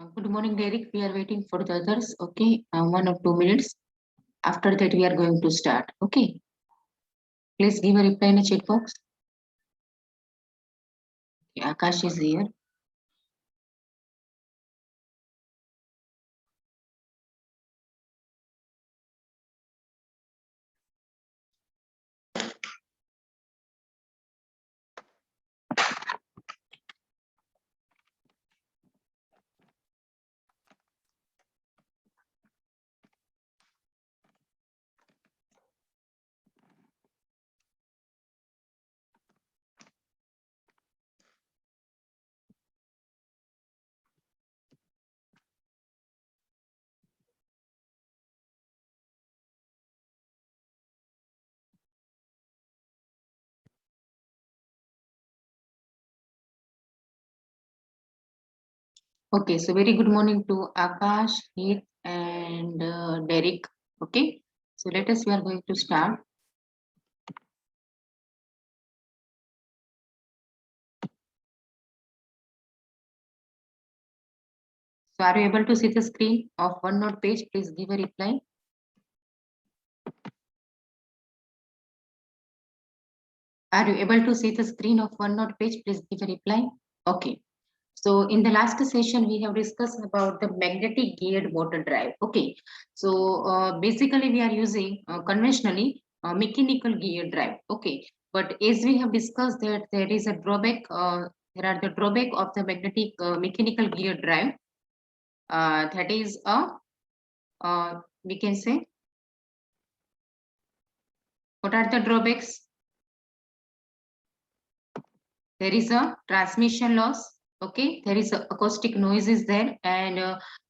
Good morning, Derek. We are waiting for the others. Okay, 1 or 2 minutes. After that, we are going to start. Okay, please give a reply in the chat box. Okay, Akash is here. Okay, so very good morning to Akash, Heath, and Derek. Okay, so let us. We are going to start. So, are you able to see the screen of OneNote page? Please give a reply. Are you able to see the screen of OneNote page? Please give a reply. Okay. So in the last session, we have discussed about the magnetic geared motor drive. Okay. So basically we are using conventionally mechanical gear drive. Okay. But as we have discussed that there is a drawback, there are the drawback of the magnetic mechanical gear drive. That is we can say, what are the drawbacks? There is a transmission loss. Okay, there is a acoustic noise is there, and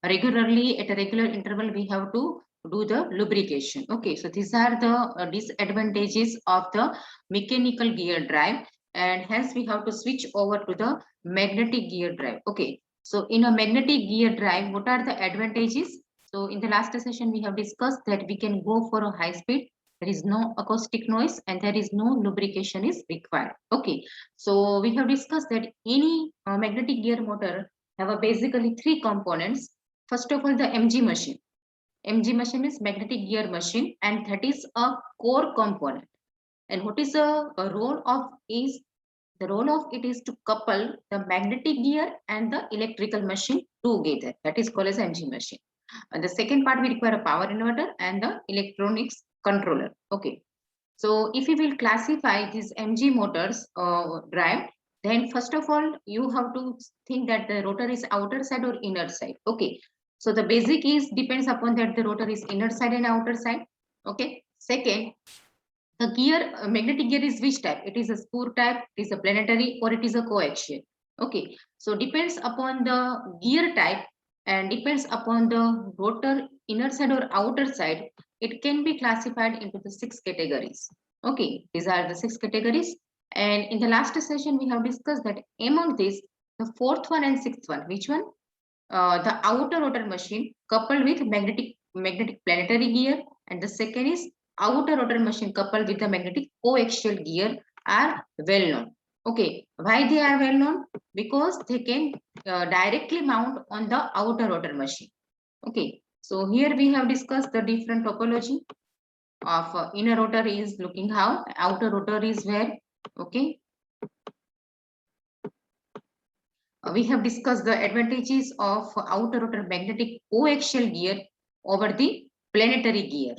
regularly at a regular interval we have to do the lubrication. Okay, so these are the disadvantages of the mechanical gear drive, and hence we have to switch over to the magnetic gear drive. Okay, so in a magnetic gear drive, what are the advantages? So in the last session we have discussed that we can go for a high speed, there is no acoustic noise, and there is no lubrication is required. Okay, so we have discussed that any magnetic gear motor have a basically three components. First of all, the MG machine. MG machine is magnetic gear machine, and that is a core component. And what is the role of is the role of it is to couple the magnetic gear and the electrical machine together. That is called as MG machine. And the second part we require a power inverter and the electronics controller. Okay. So if you will classify these MG motors drive, then first of all, you have to think that the rotor is outer side or inner side. Okay. So the basic is depends upon that the rotor is inner side and outer side. Okay. Second, the gear, magnetic gear is which type? It is a spur type, it is a planetary, or it is a coaxial. Okay. So depends upon the gear type and depends upon the rotor inner side or outer side, it can be classified into the 6 categories. Okay, these are the 6 categories. And in the last session, we have discussed that among these, the fourth one and sixth one, which one? The outer rotor machine coupled with magnetic planetary gear, and the second is outer rotor machine coupled with the magnetic coaxial gear are well known. Okay, why they are well known? Because they can directly mount on the outer rotor machine. Okay, so here we have discussed the different topology of inner rotor is looking how, outer rotor is where. Okay, we have discussed the advantages of outer rotor magnetic coaxial gear over the planetary gear.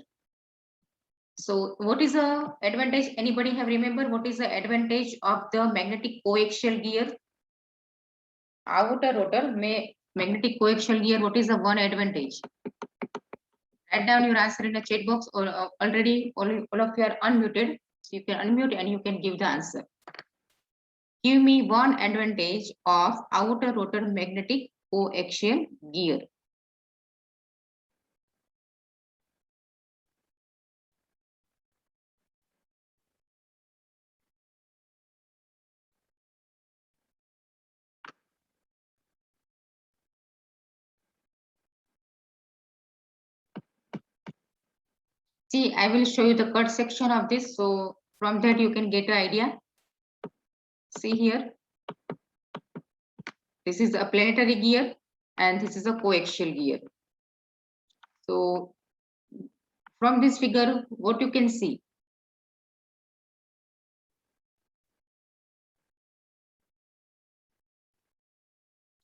So what is the advantage? Anybody have remember what is the advantage of the magnetic coaxial gear? Outer rotor magnetic coaxial gear, what is the one advantage? Write down your answer in the chat box, or already all of you are unmuted. So you can unmute and you can give the answer. Give me one advantage of outer rotor magnetic coaxial gear. See, I will show you the cut section of this. So from that you can get an idea. See here. This is a planetary gear. and this is a coaxial gear. So from this figure, what you can see?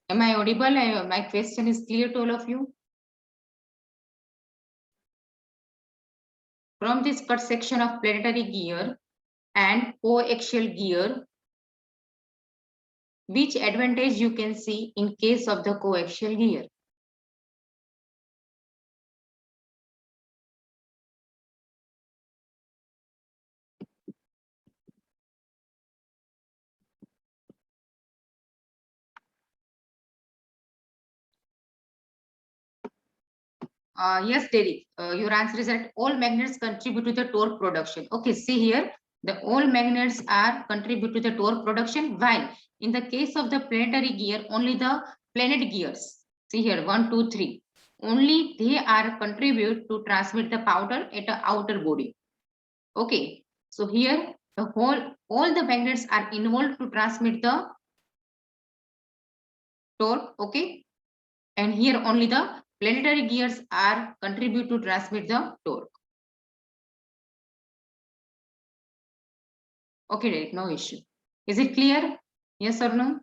Am I audible? My question is clear to all of you? From this cut section of planetary gear and coaxial gear, which advantage you can see in case of the coaxial gear? Yes, Derek, your answer is that all magnets contribute to the torque production. Okay, see here, the all magnets are contribute to the torque production, while in the case of the planetary gear, only the planet gears, see here, 1, 2, 3, only they are contribute to transmit the powder at the outer body. Okay, so here the all the magnets are involved to transmit the torque. Okay, and here only the planetary gears are contribute to transmit the torque. Okay, Derek, no issue. Is it clear? Yes or no?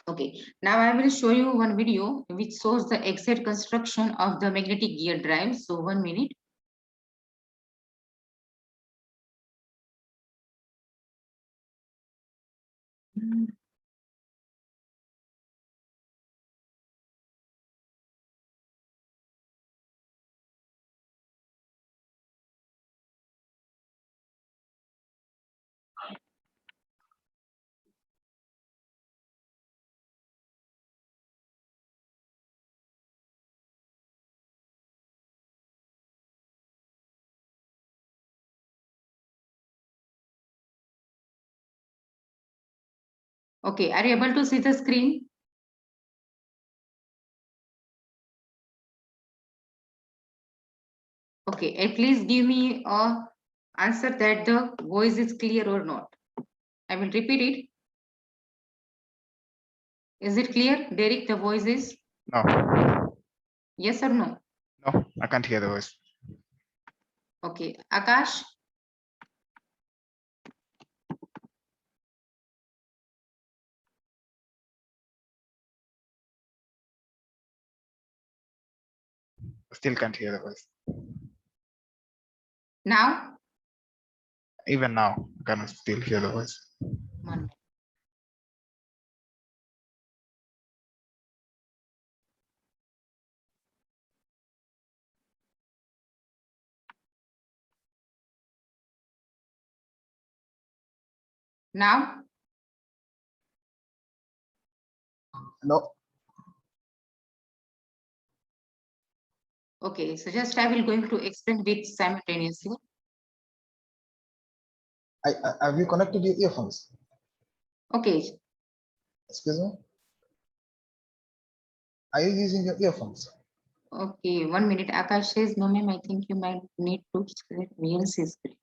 Okay, now I will show you one video which shows the exact construction of the magnetic gear drive. So 1 minute. Okay, are you able to see the screen? Okay, and please give me a answer that the voice is clear or not. I will repeat it. Is it clear, Derek? The voice is No, yes or no? no, I can't hear the voice. Okay, Akash. Still can't hear the voice. Now, Even now, I can still hear the voice. 1 minute. Now, No. okay, so just I will going to explain it simultaneously. Have you connected your earphones? Okay, Excuse me? Are you using your earphones? okay, 1 minute. Akash says, no, ma'am, I think you might need to select VLC screen.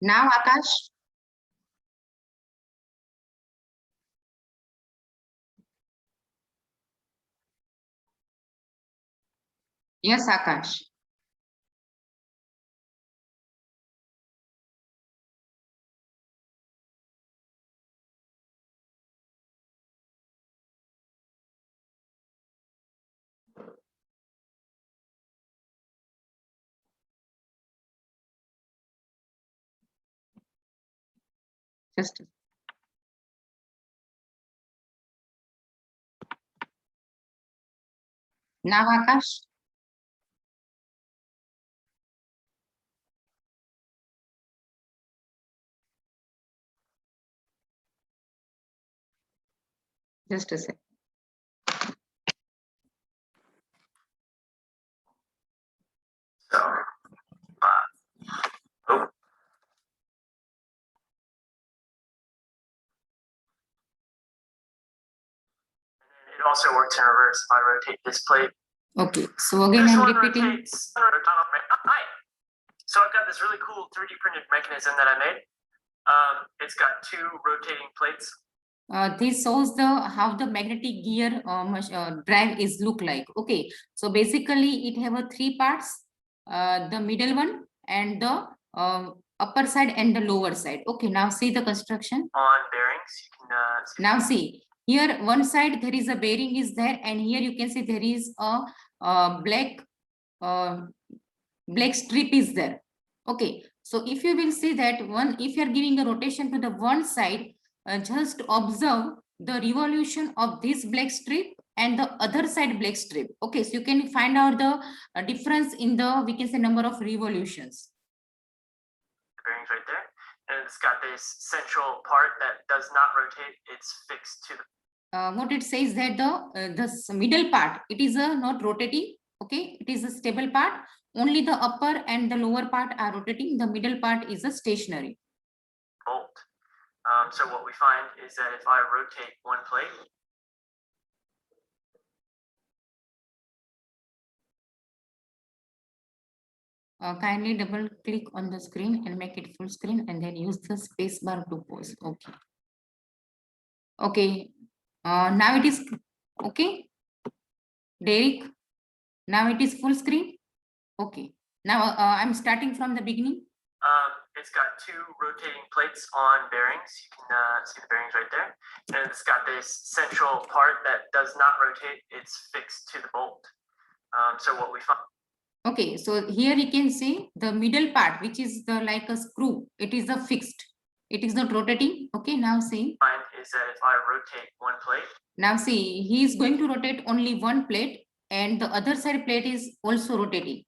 Now, Akash, yes, Akash. Just now, Akash. Just a sec. it also works in reverse if I rotate this plate. Okay, so again, This I'm one repeating. rotates. Hi. So I've got this really cool 3D printed mechanism that I made. It's got two rotating plates. This shows the how the magnetic gear drive is look like. Okay, so basically it have a three parts, the middle one and the upper side and the lower side. Okay, now see the construction. On bearings, you can see. Now see here one side there is a bearing is there, and here you can see there is a black black strip is there. Okay, so if you will see that one, if you are giving a rotation to the one side, just observe the revolution of this black strip and the other side black strip. Okay, so you can find out the difference in the, we can say, number of revolutions. Bearings right there, and it's got this central part that does not rotate. It's fixed to the. What it says that the middle part, it is not rotating. Okay, it is a stable part. Only the upper and the lower part are rotating. The middle part is a stationary. Bolt. So what we find is that if I rotate one plate, kindly double click on the screen and make it full screen, and then use the space bar to pause. Okay. Okay. Now it is okay. Derek, now it is full screen. Okay. Now I'm starting from the beginning. it's got two rotating plates on bearings. You can see the bearings right there. And it's got this central part that does not rotate. It's fixed to the bolt. So what we find. Okay, so here you can see the middle part, which is the like a screw. It is a fixed. It is not rotating. Okay, now see. Find is that if I rotate one plate. Now see, he is going to rotate only one plate, and the other side plate is also rotating.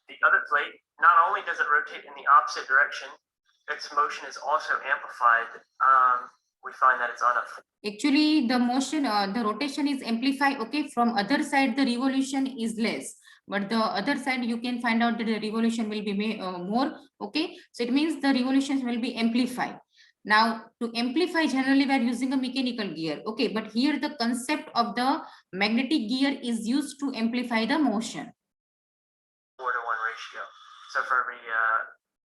The other plate, not only does it rotate in the opposite direction, its motion is also amplified. We find that it's on a. Actually, the motion, the rotation is amplified. Okay, from other side, the revolution is less, but the other side you can find out that the revolution will be more. Okay, so it means the revolutions will be amplified. Now, to amplify, generally we are using a mechanical gear. Okay, but here the concept of the magnetic gear is used to amplify the motion. 4-to-1 ratio. So for every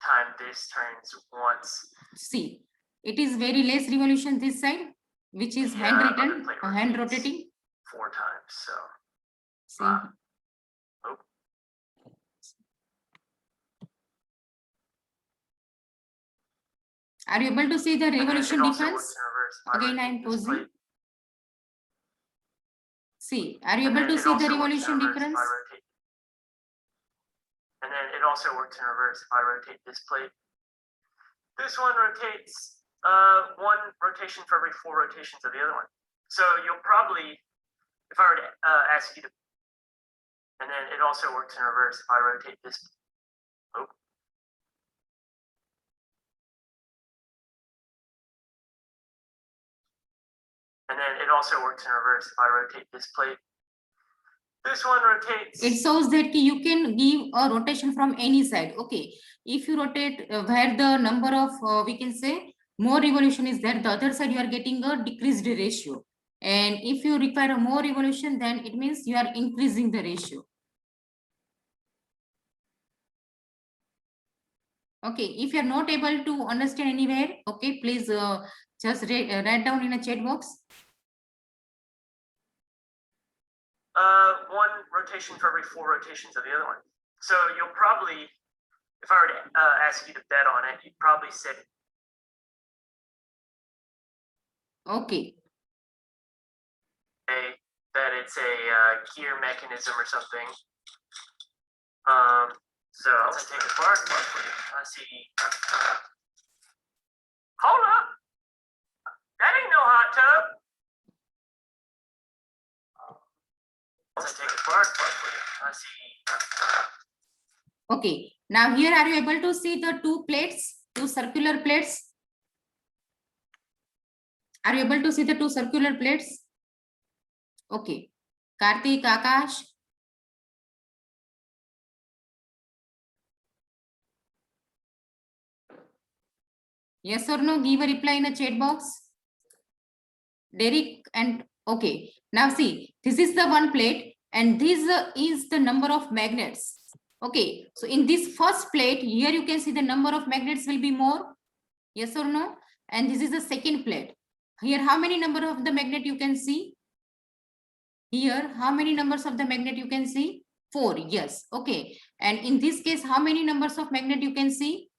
time this turns once. See, it is very less revolution this side, which is handwritten, hand rotating. 4 times. So. See. Oh. Are you able to see the revolution difference? Again, I am pausing. Plate. See, are you able to see the revolution difference? And then it also works in reverse if I rotate this plate. This one rotates one rotation for every 4 rotations of the other one. So you'll probably, if I were to ask you to, and then it also works in reverse if I rotate this. Oh. And then it also works in reverse if I rotate this plate. This one rotates. It shows that you can give a rotation from any side. Okay, if you rotate where the number of we can say more revolution is there, the other side you are getting a decreased ratio. And if you require a more revolution, then it means you are increasing the ratio. Okay, if you are not able to understand anywhere, okay, please just write down in a chat box. One rotation for every 4 rotations of the other one. So you'll probably, if I were to ask you to bet on it, you'd probably say. Okay. That it's a gear mechanism or something. So I'll take it apart. Let's see. Hold up. That ain't no hot tub. Let's take it apart. Let's see. Okay. Now here, are you able to see the 2 plates, 2 circular plates? Are you able to see the 2 circular plates? Okay. Karthik, Akash. Yes or no? Give a reply in a chat box. Derek and okay. Now see, this is the one plate and this is the number of magnets. Okay, so in this first plate here you can see the number of magnets will be more. Yes or no? And this is the second plate. Here how many number of the magnet you can see? Here how many numbers of the magnet you can see? 4. Yes. Okay. And in this case how many numbers of magnet you can see?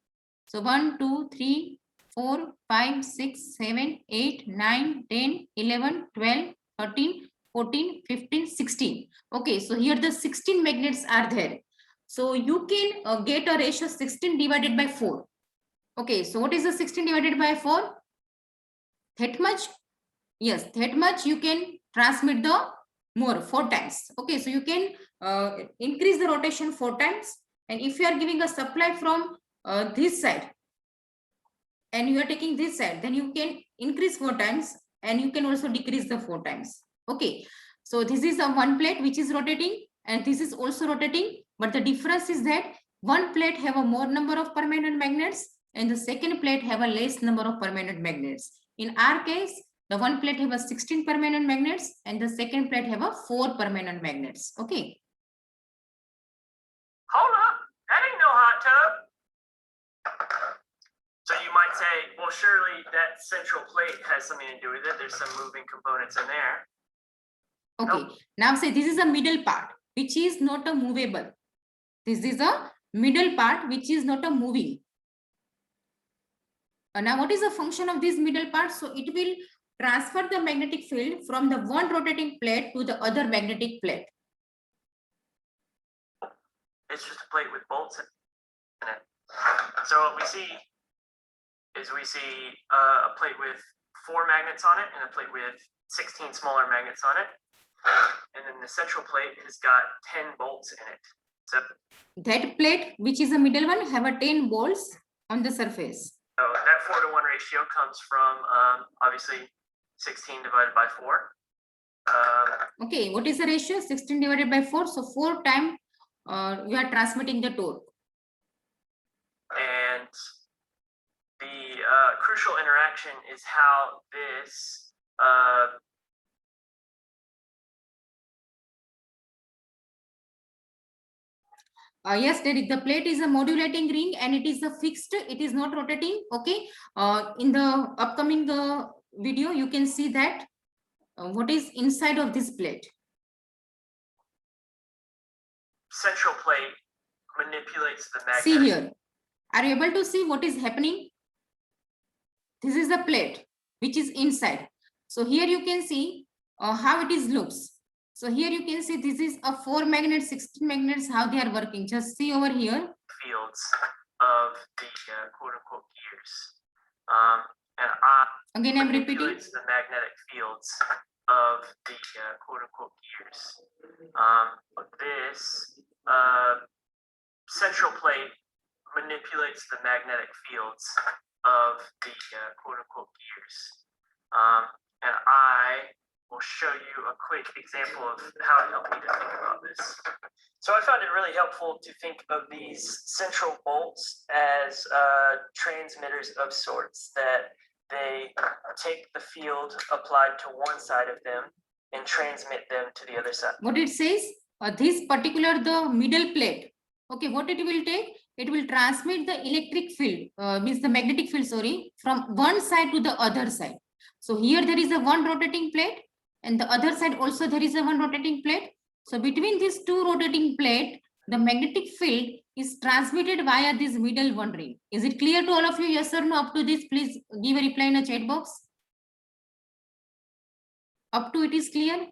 So 1, 2, 3, 4, 5, 6, 7, 8, 9, 10, 11, 12, 13, 14, 15, 16. Okay, so here the 16 magnets are there. So you can get a ratio 16 divided by 4. Okay, so what is the 16 divided by 4? That much? Yes, that much you can transmit the more 4 times. Okay, so you can increase the rotation 4 times. And if you are giving a supply from this side, and you are taking this side, then you can increase 4 times and you can also decrease the 4 times. Okay, so this is a one plate which is rotating and this is also rotating, but the difference is that one plate have a more number of permanent magnets and the second plate have a less number of permanent magnets. In our case, the one plate have a 16 permanent magnets and the second plate have a 4 permanent magnets. Okay. Hold up, that ain't no hot tub. So you might say, well, surely that central plate has something to do with it. There's some moving components in there. Okay, now say this is a middle part which is not a movable. This is a middle part which is not a moving. Now what is the function of this middle part? So it will transfer the magnetic field from the one rotating plate to the other magnetic plate. It's just a plate with bolts in it. So what we see is a plate with 4 magnets on it and a plate with 16 smaller magnets on it. And then the central plate has got 10 bolts in it. So that plate, which is the middle one, have a 10 bolts on the surface. So that 4-to-1 ratio comes from obviously 16 divided by 4. Okay, what is the ratio? 16 divided by 4. So 4 times you are transmitting the torque. And the crucial interaction is how this yes, Derek, the plate is a modulating ring and it is a fixed, it is not rotating. Okay, in the upcoming video, you can see that what is inside of this plate. central plate manipulates the magnet. See here, are you able to see what is happening? This is the plate which is inside. So here you can see how it is looks. So here you can see this is a 4 magnets, 16 magnets, how they are working. Just see over here. Fields of the quote unquote gears. And Again, I'm repeating. manipulates the magnetic fields of the quote unquote gears. This central plate manipulates the magnetic fields of the quote unquote gears. And I will show you a quick example of how it helped me to think about this. So I found it really helpful to think of these central bolts as transmitters of sorts, that they take the field applied to one side of them and transmit them to the other side. What it says, this particular the middle plate. Okay, what it will take? It will transmit the electric field, means the magnetic field, sorry, from one side to the other side. So here there is a one rotating plate and the other side also there is a one rotating plate. So between these two rotating plate, the magnetic field is transmitted via this middle one ring. Is it clear to all of you? Yes or no? Up to this, please give a reply in a chat box. Up to it is clear?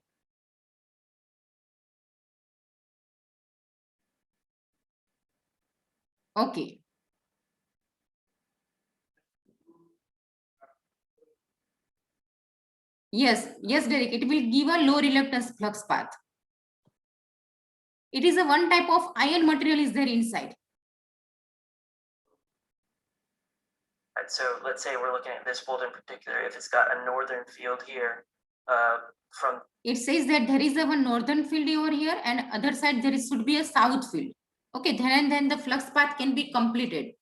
Okay. Yes, Derek, it will give a low reluctance flux path. It is a one type of iron material is there inside. And so let's say we're looking at this bolt in particular, if it's got a northern field here, from it says that there is a one northern field over here and other side there should be a south field. Okay, then the flux path can be completed.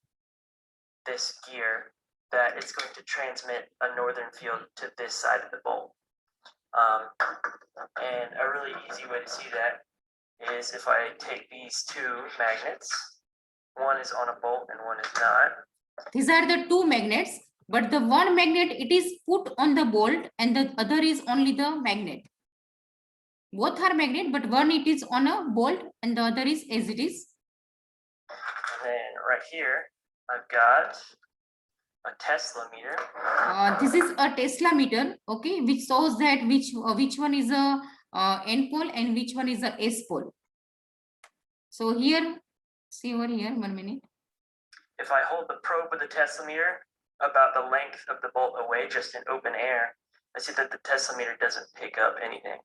This gear, that it's going to transmit a northern field to this side of the bolt. And a really easy way to see that is if I take these two magnets, one is on a bolt and one is not. These are the two magnets, but the one magnet, it is put on the bolt and the other is only the magnet. Both are magnet, but one it is on a bolt and the other is as it is. And then right here, I've got a Tesla meter. This is a Tesla meter, okay, which shows that which one is a N pole and which one is a S pole. So here, see over here, 1 minute. If I hold the probe with the Tesla meter about the length of the bolt away, just in open air, I see that the Tesla meter doesn't pick up anything.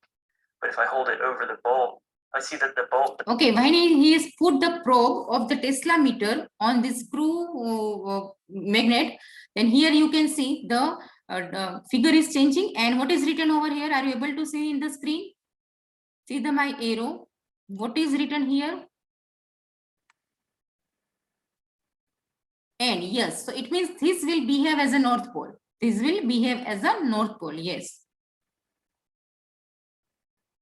But if I hold it over the bolt, I see that the bolt. Okay, when he has put the probe of the Tesla meter on this screw magnet, then here you can see the figure is changing. And what is written over here? Are you able to see in the screen? See my arrow. What is written here? And yes, so it means this will behave as a North Pole. This will behave as a North Pole, yes.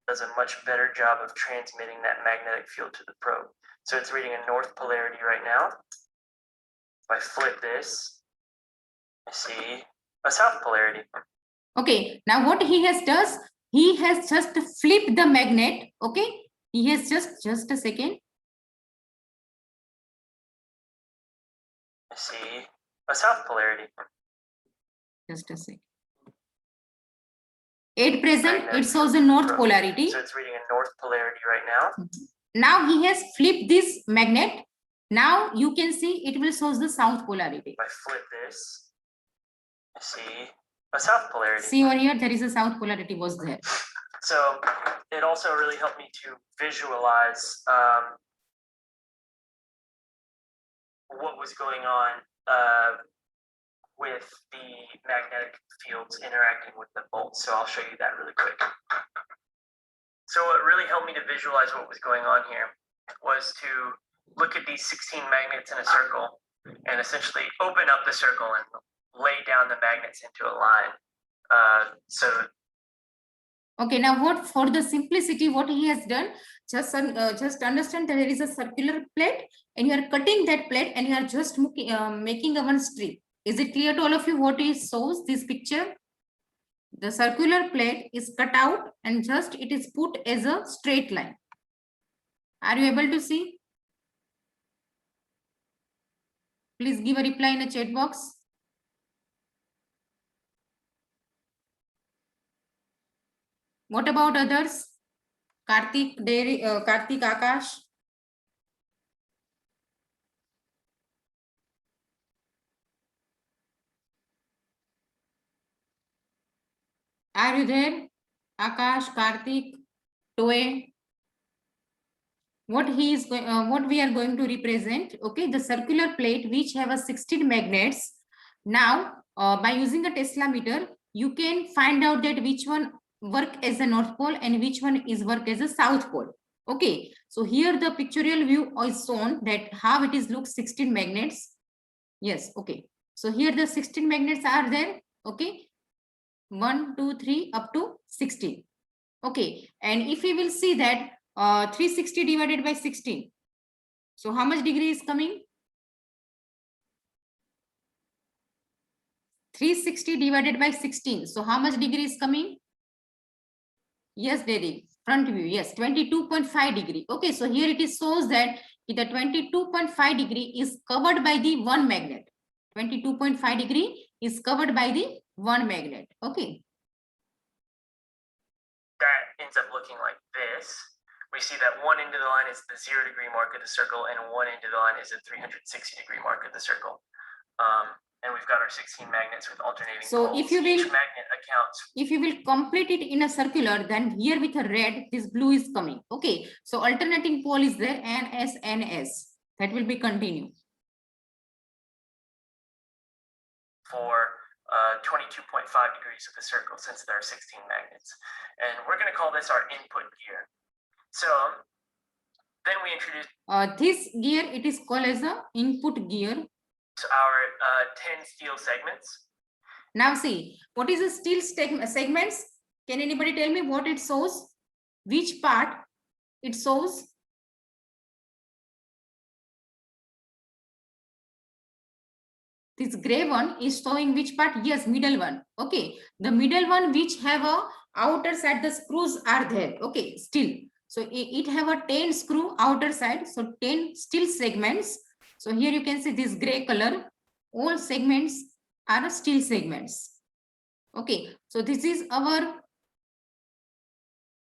Does a much better job of transmitting that magnetic field to the probe. So it's reading a north polarity right now. If I flip this, I see a south polarity. Okay, now what he has does, he has just flipped the magnet, okay? He has just a second. I see a south polarity. Just a second. At present, it shows a north polarity. So it's reading a north polarity right now. Now he has flipped this magnet. Now you can see it will show the south polarity. If I flip this, I see a south polarity. See over here, there is a south polarity was there. So it also really helped me to visualize what was going on with the magnetic fields interacting with the bolts. So I'll show you that really quick. So what really helped me to visualize what was going on here was to look at these 16 magnets in a circle and essentially open up the circle and lay down the magnets into a line. Okay, now what for the simplicity, what he has done, just understand that there is a circular plate and you are cutting that plate and you are just making a one strip. Is it clear to all of you what he shows this picture? The circular plate is cut out and just it is put as a straight line. Are you able to see? Please give a reply in the chat box. What about others? Karthik, Karthik, Akash. Are you there? Akash, Karthik, Toe. What we are going to represent? Okay, the circular plate which have a 16 magnets. Now, by using a Tesla meter, you can find out that which one work as a North Pole and which one is work as a South Pole. Okay, so here the pictorial view is shown that how it is looks 16 magnets. Yes, okay. So here the 16 magnets are there. Okay, 1, 2, 3 up to 16. Okay, and if we will see that 360 divided by 16. So how much degree is coming? 360 divided by 16. So how much degree is coming? Yes, Derek, front view. Yes, 22.5 degree. Okay, so here it is shows that the 22.5 degree is covered by the one magnet. 22.5 degree is covered by the one magnet. Okay. That ends up looking like this. We see that one end of the line is the 0 degree mark of the circle and one end of the line is a 360 degree mark of the circle. And we've got our 16 magnets with alternating so poles. If you will, each magnet accounts. If you will complete it in a circular, then here with a red, this blue is coming. Okay, so alternating pole is there, NS, NS. That will be continued. For 22.5 degrees of the circle, since there are 16 magnets. And we're going to call this our input gear. So then we introduce this gear, it is called as a input gear. Our 10 steel segments. Now see, what is a steel segments? Can anybody tell me what it shows? Which part it shows? This gray one is showing which part? Yes, middle one. Okay, the middle one which have a outer side, the screws are there. Okay, still. So it have a 10 screw outer side. So 10 steel segments. So here you can see this gray color. All segments are steel segments. Okay, so this is our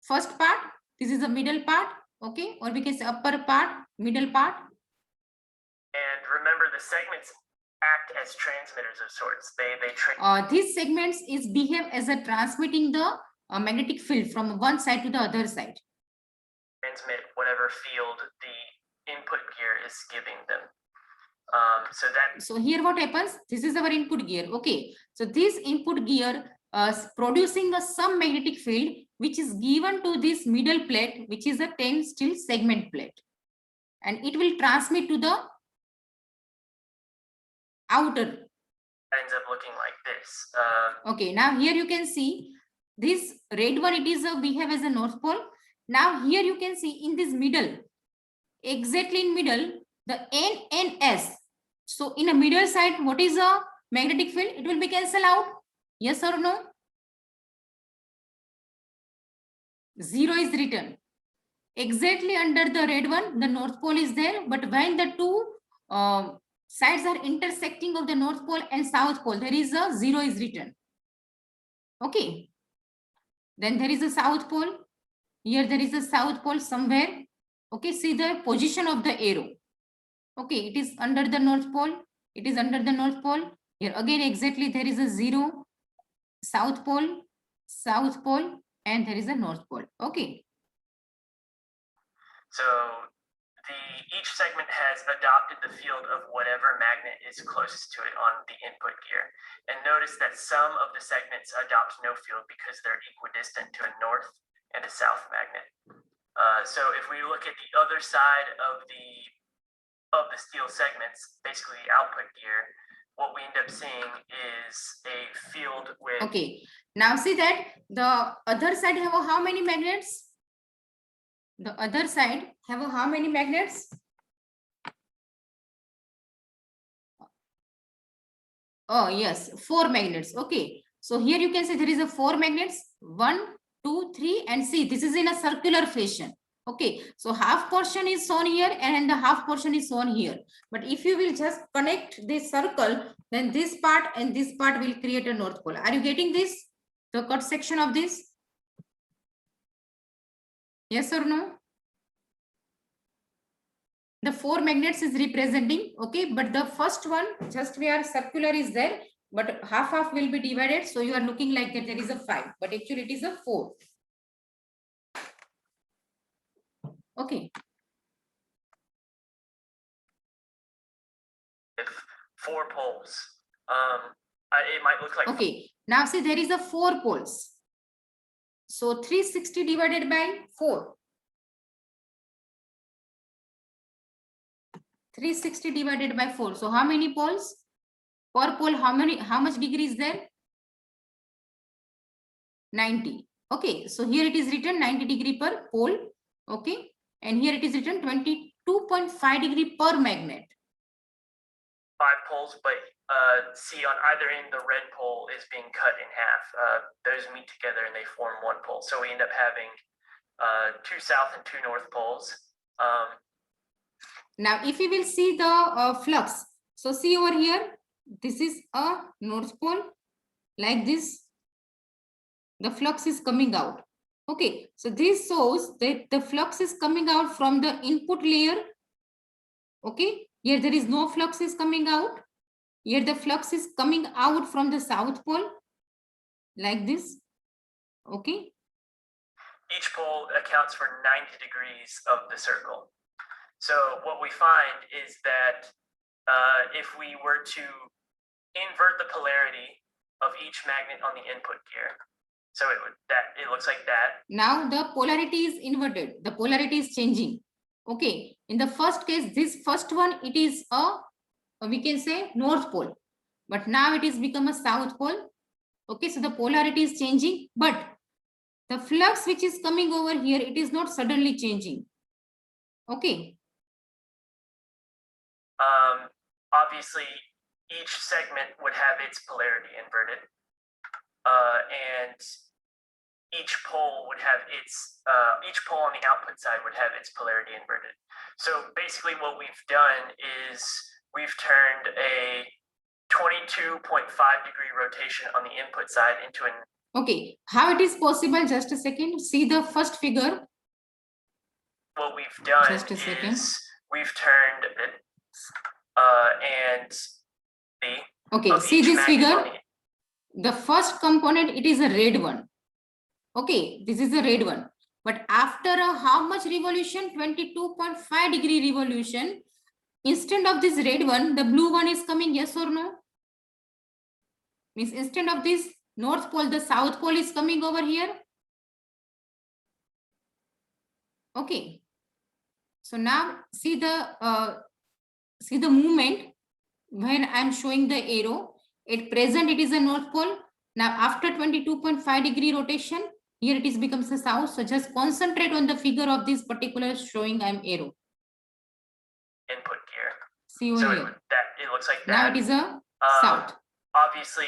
first part. This is the middle part. Okay, or we can say upper part, middle part. And remember, the segments act as transmitters of sorts. They These segments is behave as a transmitting the magnetic field from one side to the other side. transmit whatever field the input gear is giving them. So here what happens? This is our input gear. Okay, so this input gear producing some magnetic field which is given to this middle plate, which is a 10 steel segment plate, and it will transmit to the outer. Ends up looking like this. Okay, now here you can see this red one, it is a behave as a north pole. Now here you can see in this middle, exactly in middle, the N and S. So in a middle side, what is a magnetic field? It will be cancelled out. Yes or no? 0 is written. Exactly under the red one, the north pole is there. But when the two sides are intersecting of the north pole and south pole, there is a 0 is written. Okay. Then there is a south pole. Here there is a south pole somewhere. Okay, see the position of the arrow. Okay, it is under the north pole. It is under the north pole. Here again exactly there is a 0, south pole, and there is a north pole. Okay. So each segment has adopted the field of whatever magnet is closest to it on the input gear. And notice that some of the segments adopt no field because they're equidistant to a north and a south magnet. So if we look at the other side of the steel segments, basically the output gear, what we end up seeing is a field with. Okay, now see that the other side have how many magnets? The other side have how many magnets? Oh yes, 4 magnets. Okay, so here you can see there is a 4 magnets, 1, 2, 3, and see this is in a circular fashion. Okay, so half portion is shown here and the half portion is shown here. But if you will just connect this circle, then this part and this part will create a north pole. Are you getting this? The cut section of this? Yes or no? The 4 magnets is representing, okay, but the first one just where circular is there, but half will be divided. So you are looking like that there is a 5, but actually it is a 4. Okay. With 4 poles. It might look like. Okay, now see there is a 4 poles. So 360 divided by 4. 360 divided by 4. So how many poles? Per pole, how much degree is there? 90. Okay, so here it is written 90 degree per pole. Okay, and here it is written 22.5 degree per magnet. 5 poles, but see on either end the red pole is being cut in half. Those meet together and they form 1 pole. So we end up having 2 south and 2 north poles. Now if you will see the flux, so see over here, this is a north pole like this. The flux is coming out. Okay, so this shows that the flux is coming out from the input layer. Okay, here there is no flux is coming out. Here the flux is coming out from the south pole like this. Okay. Each pole accounts for 90 degrees of the circle. So what we find is that if we were to invert the polarity of each magnet on the input gear, so it looks like that. Now the polarity is inverted. The polarity is changing. Okay. In the first case, this first one, it is we can say north pole, but now it is become a south pole. Okay. So the polarity is changing, but the flux which is coming over here, it is not suddenly changing. Okay. Obviously, each segment would have its polarity inverted, and each pole would have its each pole on the output side would have its polarity inverted. So basically, what we've done is we've turned a 22.5 degree rotation on the input side into an. Okay, how it is possible? Just a second. See the first figure. What we've done Just a second. is we've turned it, and the. Okay, see this magnet on figure. The first component, it is a red one. Okay, this is a red one. But after a how much revolution? 22.5 degree revolution. Instead of this red one, the blue one is coming, yes or no? Means instead of this north pole, the south pole is coming over here. Okay. So now see the movement when I'm showing the arrow. At present, it is a north pole. Now after 22.5 degree rotation, here it is becomes the south. So just concentrate on the figure of this particular showing I'm arrow. Input gear. See over So here. it looks like Now that. it is a south. Obviously,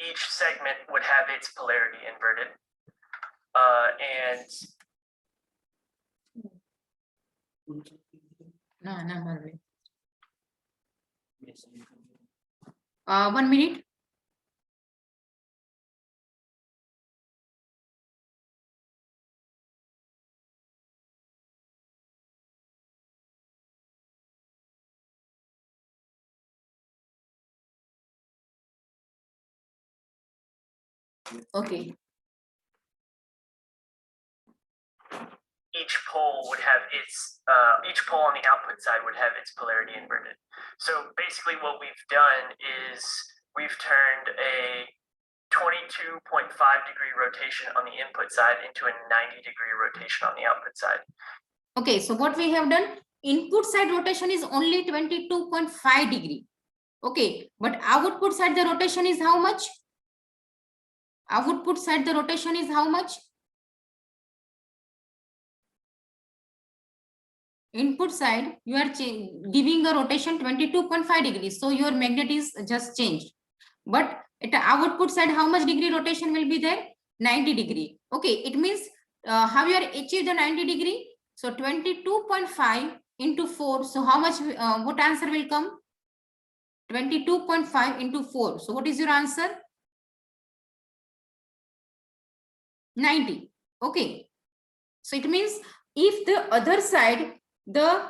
each segment would have its polarity inverted, and No. 1 minute. Okay. each pole would have its each pole on the output side would have its polarity inverted. So basically, what we've done is we've turned a 22.5 degree rotation on the input side into a 90 degree rotation on the output side. Okay, so what we have done, input side rotation is only 22.5 degree. Okay, but output side the rotation is how much? Output side the rotation is how much? Input side, you are giving a rotation 22.5 degrees. So your magnet is just changed. But at the output side, how much degree rotation will be there? 90 degree. Okay, it means how you are achieved the 90 degree? So 22.5 into 4. So how much, what answer will come? 22.5 into 4. So what is your answer? 90. Okay. So it means if the other side, the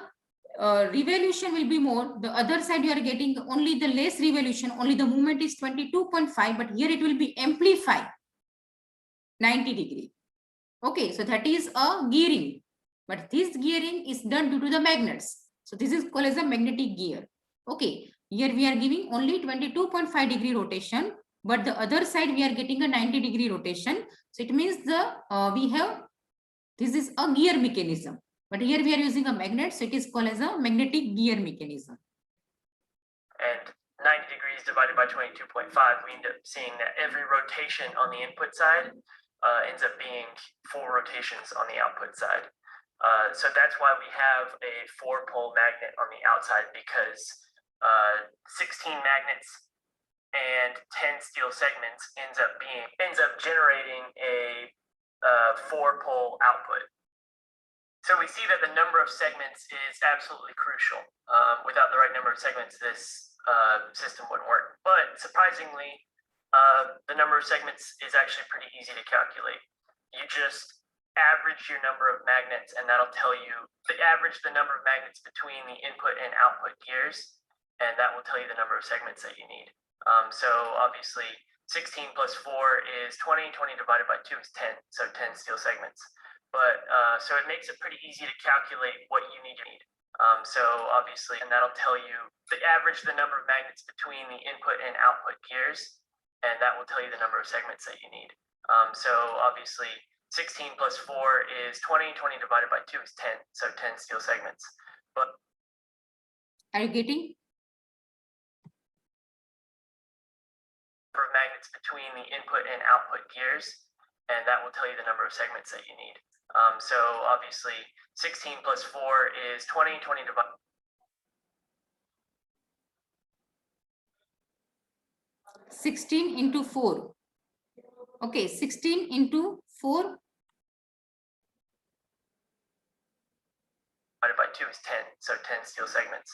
revolution will be more, the other side you are getting only the less revolution, only the movement is 22.5, but here it will be amplified 90 degree. Okay, so that is a gearing, but this gearing is done due to the magnets. So this is called as a magnetic gear. Okay, here we are giving only 22.5 degree rotation, but the other side we are getting a 90 degree rotation. So it means the we have, this is a gear mechanism, but here we are using a magnet, so it is called as a magnetic gear mechanism. And 90 degrees divided by 22.5, we end up seeing that every rotation on the input side ends up being 4 rotations on the output side. So that's why we have a 4-pole magnet on the outside, because 16 magnets and 10 steel segments ends up generating a 4-pole output. So we see that the number of segments is absolutely crucial. Without the right number of segments, this system wouldn't work. But surprisingly, the number of segments is actually pretty easy to calculate. You just average your number of magnets, and that'll tell you the number of magnets between the input and output gears, and that will tell you the number of segments that you need. So obviously 16 plus 4 is 20, 20 divided by 2 is 10, so 10 steel segments. But so it makes it pretty easy to calculate what you need. So obviously, and that'll tell you the number of magnets between the input and output gears, and that will tell you the number of segments that you need. So obviously 16 plus 4 is 20, 20 divided by 2 is 10, so 10 steel segments. But are you getting? Number of magnets between the input and output gears, and that will tell you the number of segments that you need. So obviously 16 plus 4 is 20, 20 divided. 16 into 4. Okay, 16 into 4. Divided by 2 is 10, so 10 steel segments.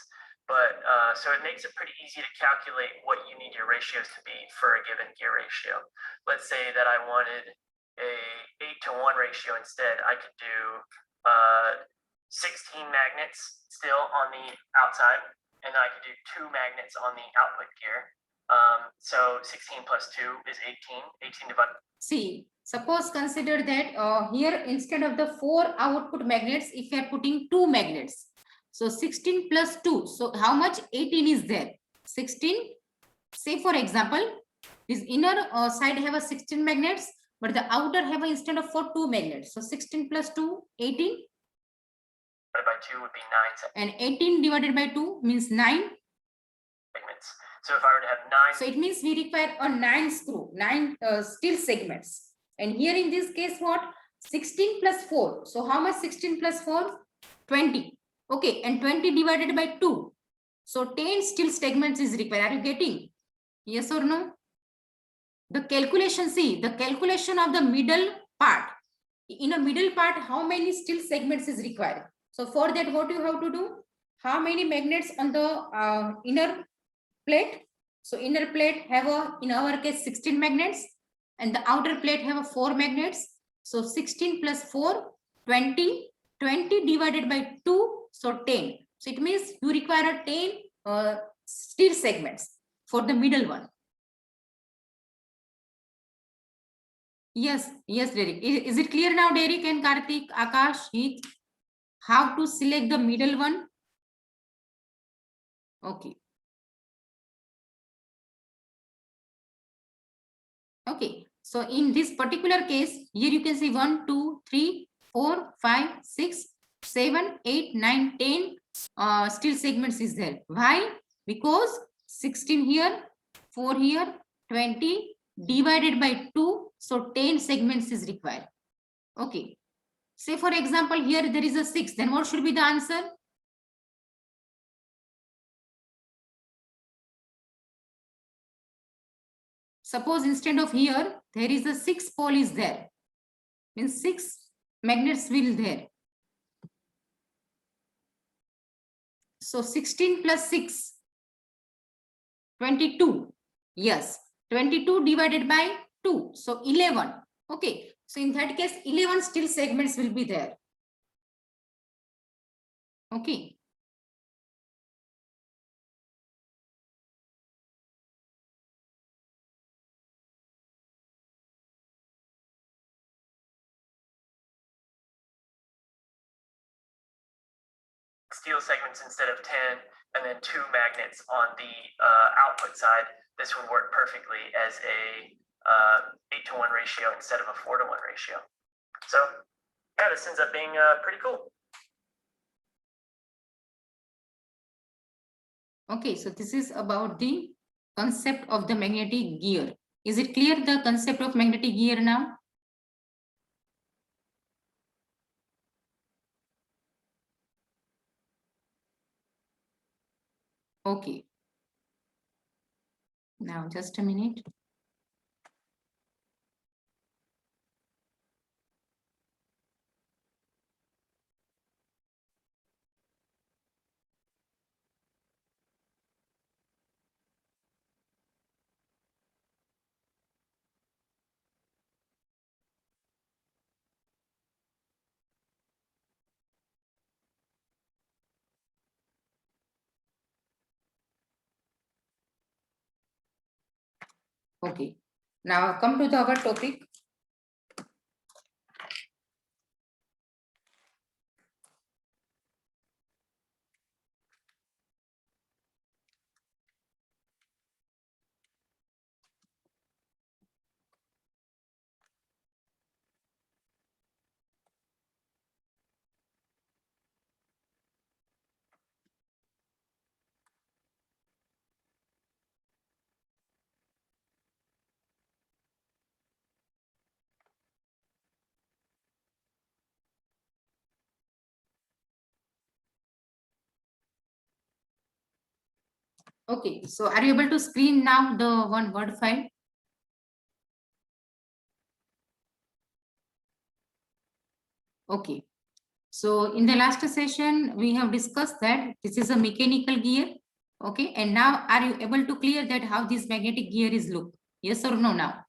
But so it makes it pretty easy to calculate what you need your ratios to be for a given gear ratio. Let's say that I wanted a 8-to-1 ratio instead. I could do 16 magnets still on the outside, and I could do 2 magnets on the output gear. So 16 plus 2 is 18. 18 divided. See, suppose consider that here instead of the 4 output magnets, if you are putting 2 magnets, so 16 plus 2, so how much? 18 is there. 16, say for example, this inner side have a 16 magnets, but the outer have a, instead of 4, 2 magnets. So 16 plus 2, 18. Divided by 2 would be 9 And 18 divided by 2 means 9. segments. So if I were to have 9. So it means we require a 9 screw, 9 steel segments. And here in this case, what? 16 plus 4. So how much 16 plus 4? 20. Okay, and 20 divided by 2. So 10 steel segments is required. Are you getting? Yes or no? The calculation, see, the calculation of the middle part. In a middle part, how many steel segments is required? So for that, what you have to do? How many magnets on the inner plate? So inner plate have a, in our case, 16 magnets, and the outer plate have a 4 magnets. So 16 plus 4, 20. 20 divided by 2, so 10. So it means you require a 10 steel segments for the middle one. Yes, Derek. Is it clear now, Derek and Karthik, Akash, Heath, how to select the middle one? Okay. Okay. So in this particular case, here you can see 1, 2, 3, 4, 5, 6, 7, 8, 9, 10 steel segments is there. Why? Because 16 here, 4 here, 20 divided by 2. So 10 segments is required. Okay. Say for example, here there is a 6. Then what should be the answer? Suppose instead of here, there is a 6 pole is there. Means 6 magnets will there. So 16 plus 6, 22. Yes, 22 divided by 2. So 11. Okay. So in that case, 11 steel segments will be there. Okay. Steel segments instead of 10, and then 2 magnets on the output side. This would work perfectly as a 8-to-1 ratio instead of a 4-to-1 ratio. So yeah, this ends up being pretty cool. Okay, so this is about the concept of the magnetic gear. Is it clear, the concept of magnetic gear now? Okay. Now just a minute. Okay. Now come to our topic. Okay, so are you able to screen now the one Word file? Okay, so in the last session, we have discussed that this is a mechanical gear. Okay, and now are you able to clear that how this magnetic gear is look? Yes or no now?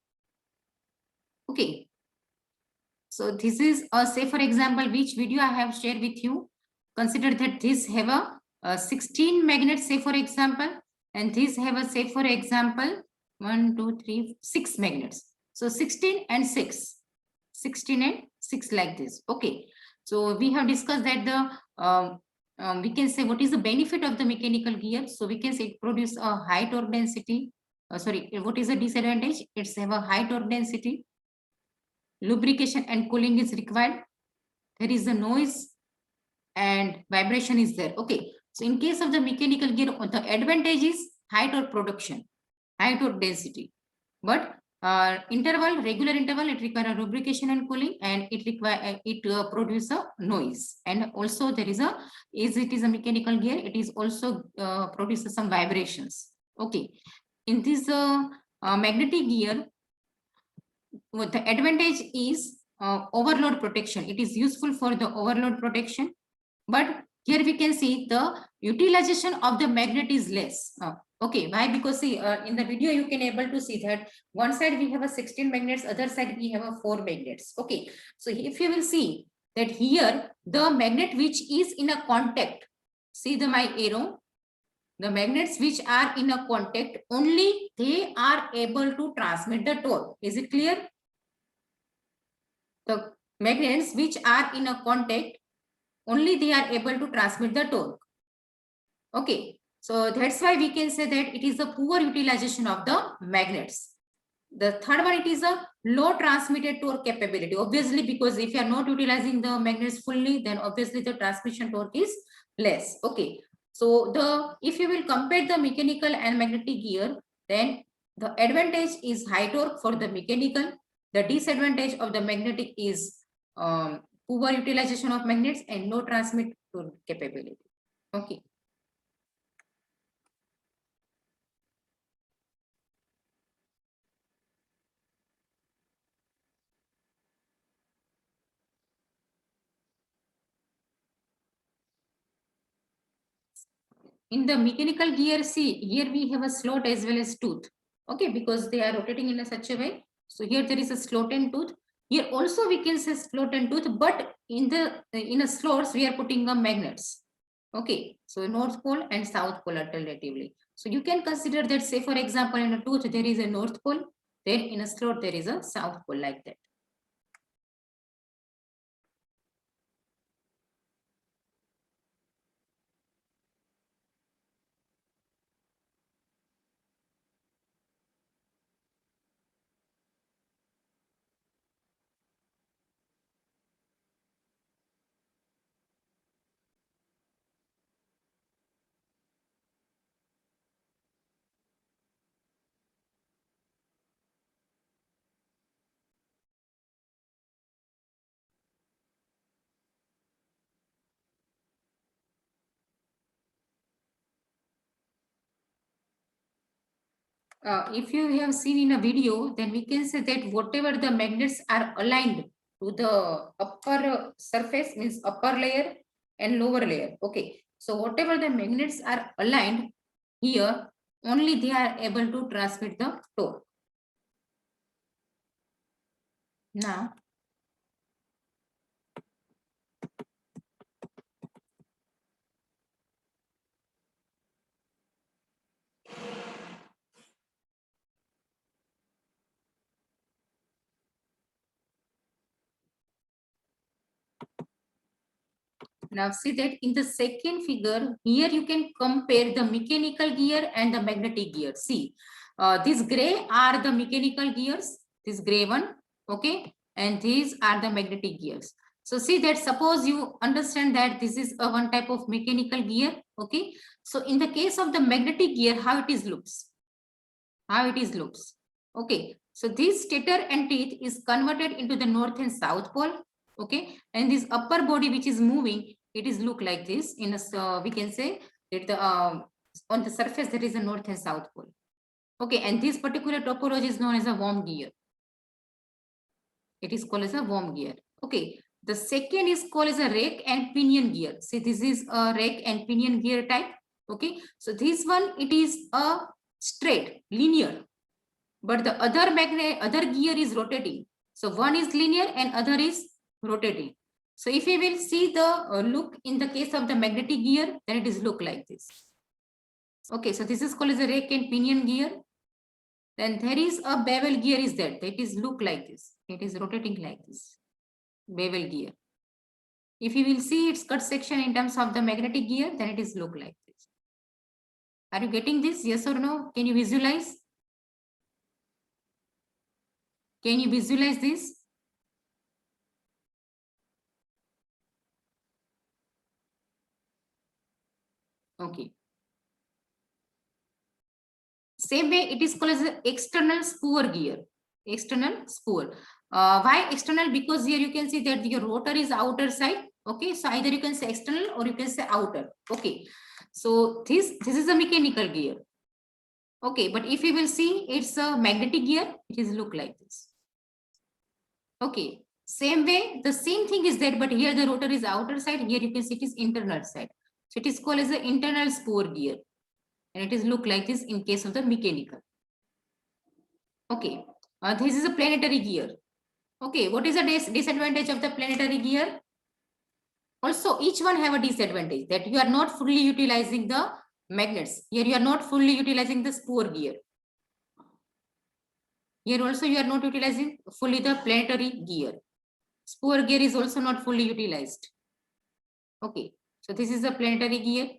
Okay. So this is a say for example, which video I have shared with you. Consider that this have a 16 magnets, say for example, and this have a say for example, 1, 2, 3, 6 magnets. So 16 and 6. 16 and 6 like this. Okay. So we have discussed that we can say what is the benefit of the mechanical gear. So we can say it produce a high torque density. Sorry, what is the disadvantage? It's have a high torque density. Lubrication and cooling is required. There is a noise and vibration is there. Okay. So in case of the mechanical gear, the advantage is high torque production, high torque density. But regular interval, it requires lubrication and cooling, and it produce a noise. And also there is as it is a mechanical gear, it is also produces some vibrations. Okay. In this magnetic gear, what the advantage is overload protection. It is useful for the overload protection, but here we can see the utilization of the magnet is less. Okay, why? Because see, in the video you can able to see that one side we have a 16 magnets, other side we have a 4 magnets. Okay, so if you will see that here the magnet which is in a contact, see my arrow, the magnets which are in a contact, only they are able to transmit the torque. Is it clear? The magnets which are in a contact, only they are able to transmit the torque. Okay, so that's why we can say that it is a poor utilization of the magnets. The third one, it is a low transmitted torque capability. Obviously, because if you are not utilizing the magnets fully, then obviously the transmission torque is less. Okay, so if you will compare the mechanical and magnetic gear, then the advantage is high torque for the mechanical. The disadvantage of the magnetic is poor utilization of magnets and no transmit torque capability. Okay. In the mechanical gear, see, here we have a slot as well as tooth. Okay, because they are rotating in a such a way. So here there is a slot and tooth. Here also we can say slot and tooth, but in a slots we are putting the magnets. Okay, so north pole and south pole alternatively. So you can consider that, say for example, in a tooth there is a north pole, then in a slot there is a south pole like that. If you have seen in a video, then we can say that whatever the magnets are aligned to the upper surface, means upper layer and lower layer. Okay, so whatever the magnets are aligned here, only they are able to transmit the torque. Now, see that in the second figure, here you can compare the mechanical gear and the magnetic gear. See, these gray are the mechanical gears, this gray one, okay, and these are the magnetic gears. So see that, suppose you understand that this is a one type of mechanical gear, okay. So in the case of the magnetic gear, how it is looks, okay. So this stator and teeth is converted into the north and south pole, okay, and this upper body which is moving, it is look like this. In a we can say that the on the surface there is a north and south pole. Okay, and this particular topology is known as a worm gear. It is called as a worm gear. Okay, the second is called as a rake and pinion gear. See, this is a rake and pinion gear type. Okay, so this one, it is a straight, linear, but the other gear is rotating. So one is linear and other is rotating. So if you will see the look in the case of the magnetic gear, then it is look like this. Okay, so this is called as a rake and pinion gear. Then there is a bevel gear is there. That is look like this. It is rotating like this. Bevel gear. If you will see its cut section in terms of the magnetic gear, then it is look like this. Are you getting this? Yes or no? Can you visualize? Can you visualize this? Okay. Same way, it is called as an external spoor gear. External spoor. Why external? Because here you can see that your rotor is outer side. Okay, so either you can say external or you can say outer. Okay, so this is a mechanical gear. Okay, but if you will see, it's a magnetic gear. It is look like this. Okay, same way, the same thing is there, but here the rotor is outer side. Here you can see it is internal side. So it is called as the internal spoor gear. And it is look like this in case of the mechanical. Okay, this is a planetary gear. Okay, what is the disadvantage of the planetary gear? Also, each one have a disadvantage that you are not fully utilizing the magnets. Here you are not fully utilizing the spoor gear. Here also you are not utilizing fully the planetary gear. Spoor gear is also not fully utilized. Okay, so this is a planetary gear.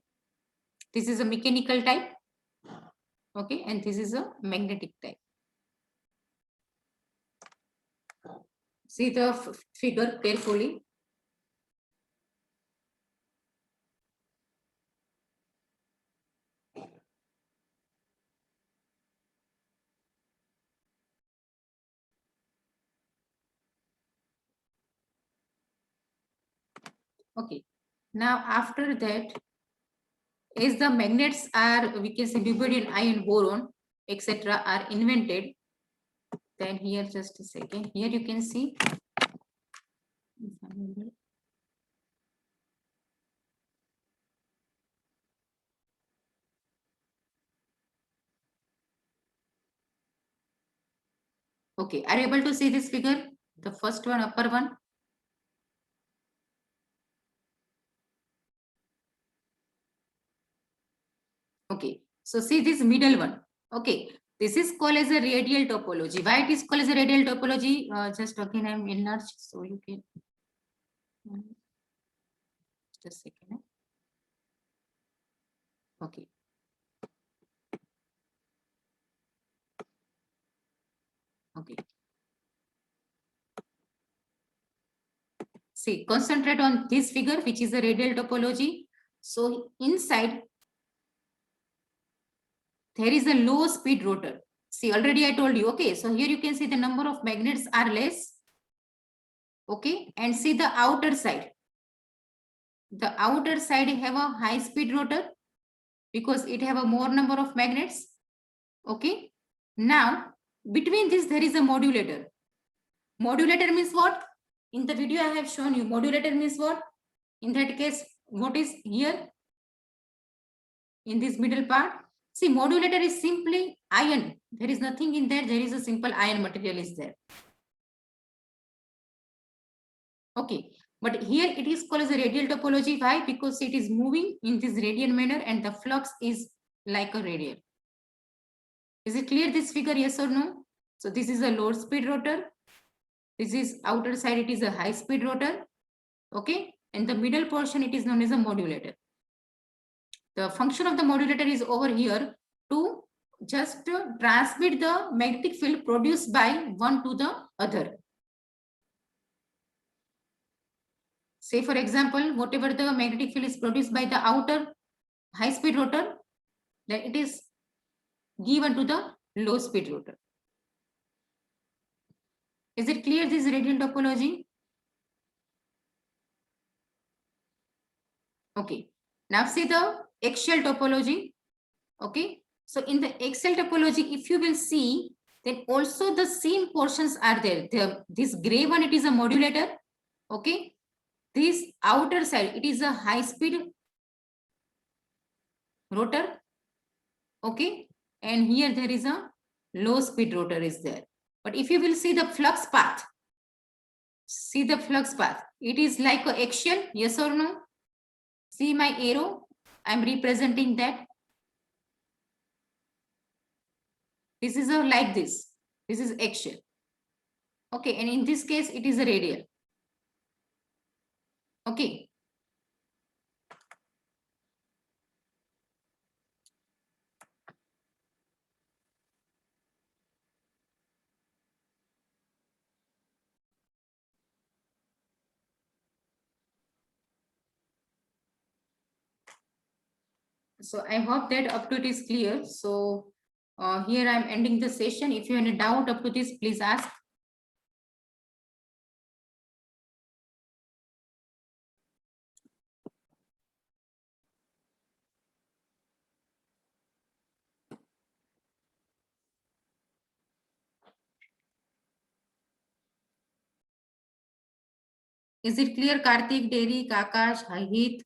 This is a mechanical type. Okay, and this is a magnetic type. See the figure carefully. Okay, now after that, as the magnets are, we can say rubidium ion boron, etc. are invented, then here just a second, here you can see. Okay, are you able to see this figure? The first one, upper one. Okay, so see this middle one. Okay, this is called as a radial topology. Why it is called as a radial topology? Just again, I'm enlarged, so you can. Just a second. Okay. Okay. See, concentrate on this figure, which is a radial topology. So inside, there is a low speed rotor. See, already I told you. Okay, so here you can see the number of magnets are less. Okay, and see the outer side. The outer side have a high speed rotor because it have a more number of magnets. Okay, now between this there is a modulator. Modulator means what? In the video I have shown you, modulator means what? In that case, what is here? In this middle part, see, modulator is simply iron. There is nothing in there. There is a simple iron material is there. Okay, but here it is called as a radial topology. Why? Because it is moving in this radial manner and the flux is like a radial. Is it clear this figure? Yes or no? So this is a low speed rotor. This is outer side. It is a high speed rotor. Okay, and the middle portion, it is known as a modulator. The function of the modulator is over here to just transmit the magnetic field produced by one to the other. Say for example, whatever the magnetic field is produced by the outer high speed rotor, then it is given to the low speed rotor. Is it clear this radial topology? Okay, now see the axial topology. Okay, so in the axial topology, if you will see, then also the same portions are there. This gray one, it is a modulator. Okay, this outer side, it is a high speed rotor. Okay, and here there is a low speed rotor is there. But if you will see the flux path, it is like a axial, yes or no? See my arrow, I'm representing that. This is a like this. This is axial. Okay, and in this case, it is a radial. Okay. So I hope that up to it is clear. So here I'm ending the session. If you have any doubt up to this, please ask. Is it clear, Karthik, Derek, Akash, Hahit?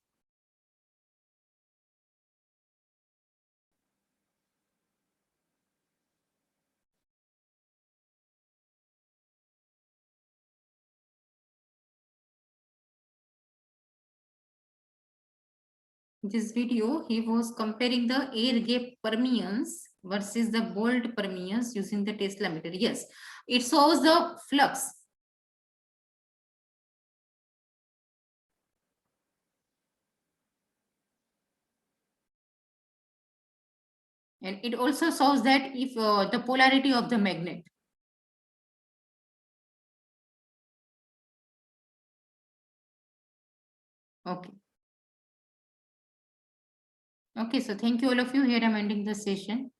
This video, he was comparing the air gap permeance versus the bolt permeance using the Tesla meter. Yes, it shows the flux. And it also shows that if the polarity of the magnet. Okay. Okay, so thank you all of you. Here I'm ending the session.